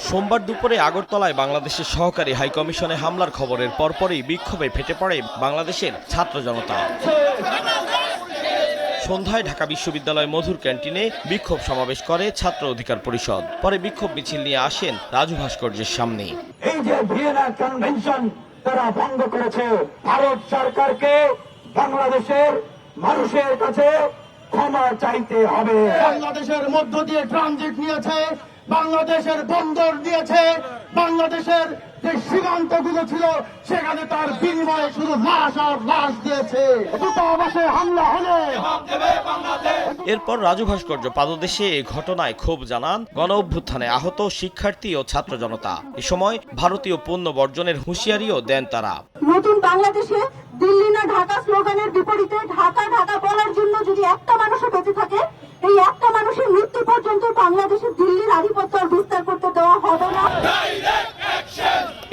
সোমবার দুপুরে আগরতলায় বাংলাদেশের সহকারী হাইকমিশনে হামলার খবরের পরপরই বিক্ষোভে ফেটে পড়ে বাংলাদেশের ছাত্র জনতা। সন্ধ্যায় ঢাকা বিশ্ববিদ্যালয় মধুর ক্যান্টিনে বিক্ষোভ সমাবেশ করে ছাত্র অধিকার পরিষদ। পরে বিক্ষোভ মিছিল নিয়ে আসেন রাজু ভাস্কর্যের সামনে। এই যে ভিয়েনা কনভেনশন তারা ভঙ্গ করেছে, ভারত সরকারকে বাংলাদেশের মানুষের কাছে ক্ষমা চাইতে হবে। বাংলাদেশের মধ্য দিয়ে ট্রানজিট নিয়েছে, বাংলাদেশের বন্দর দিয়েছে, বাংলাদেশের যে সীমান্তগুলো ছিল সেখানে তার বিনিময়ে শুধু লাশ আর লাশ দিয়েছে। দূতাবাসে হামলা হলে এরপর রাজু ভাস্কর্য পাদদেশে এ ঘটনায় ক্ষোভ জানান গণ অভ্যুত্থানে আহত শিক্ষার্থী ও ছাত্র জনতা। এ সময় ভারতীয় পণ্য বর্জনের হুঁশিয়ারিও দেন তারা। নতুন বাংলাদেশে দিল্লি না ঢাকা স্লোগানের বিপরীতে ঢাকা ঢাকা বলার জন্য যদি একটা মানুষও বেঁচে থাকে, এই একটা মানুষের মৃত্যু পর্যন্ত বাংলাদেশে দিল্লির আধিপত্য বিস্তার করতে দেওয়া হবে না।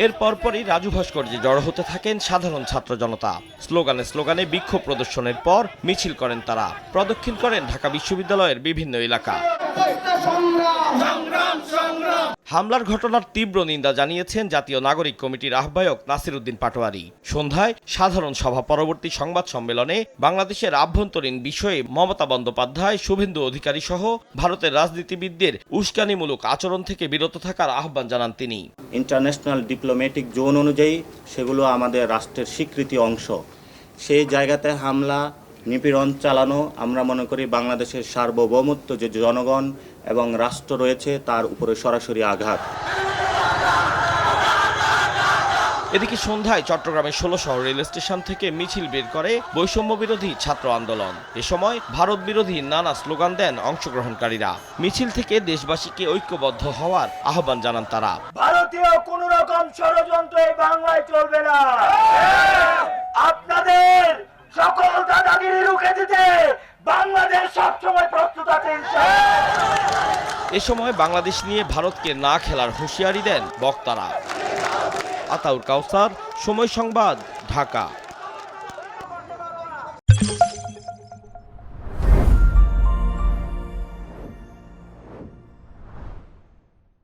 এর পরপরই রাজু ভাস্কর্যে জড়ো হতে থাকেন সাধারণ ছাত্র জনতা। স্লোগানে স্লোগানে বিক্ষোভ প্রদর্শনের পর মিছিল করেন তারা। প্রদক্ষিণ করেন ঢাকা বিশ্ববিদ্যালয়ের বিভিন্ন এলাকা। হামলার ঘটনার তীব্র নিন্দা জানিয়েছেন জাতীয় নাগরিক কমিটির আহ্বায়ক নাসির উদ্দিন পাটোয়ারি। সন্ধ্যায় সাধারণ সভা পরবর্তী সংবাদ সম্মেলনে বাংলাদেশের আভ্যন্তরীণ বিষয়ে মমতা বন্দ্যোপাধ্যায়, শুভেন্দু অধিকারী সহ ভারতের রাজনীতিবিদদের উস্কানিমূলক আচরণ থেকে বিরত থাকার আহ্বান জানান তিনি। ইন্টারন্যাশনাল ডিপ্লোম্যাটিক জোন অনুযায়ী সেগুলো আমাদের রাষ্ট্রের স্বীকৃতি অংশ। সেই জায়গাতে হামলা নিপীড়ন চালানো আমরা মনে করি বাংলাদেশের সার্বভৌমত্ব যে জনগণ এবং রাষ্ট্র রয়েছে তার উপরে সরাসরি আঘাত। এদিকে সন্ধ্যায় চট্টগ্রামের ১৬ শহর রেল স্টেশন থেকে মিছিল বের করে বৈষম্য বিরোধী ছাত্র আন্দোলন। এ সময় ভারত বিরোধী নানা স্লোগান দেন অংশগ্রহণকারীরা। মিছিল থেকে দেশবাসীকে ঐক্যবদ্ধ হওয়ার আহ্বান জানান তারা। ভারতীয় কোন রকম ষড়যন্ত্র এই বাংলায় চলবে না। আপনাদের সকল দাদাগিরি রুখে দিতে বাংলাদেশ সবসময় প্রস্তুত আছে। এ সময় বাংলাদেশ নিয়ে ভারতকে না খেলার হুঁশিয়ারি দেন বক্তারা। আতাউর কাউসার, সময় সংবাদ, ঢাকা।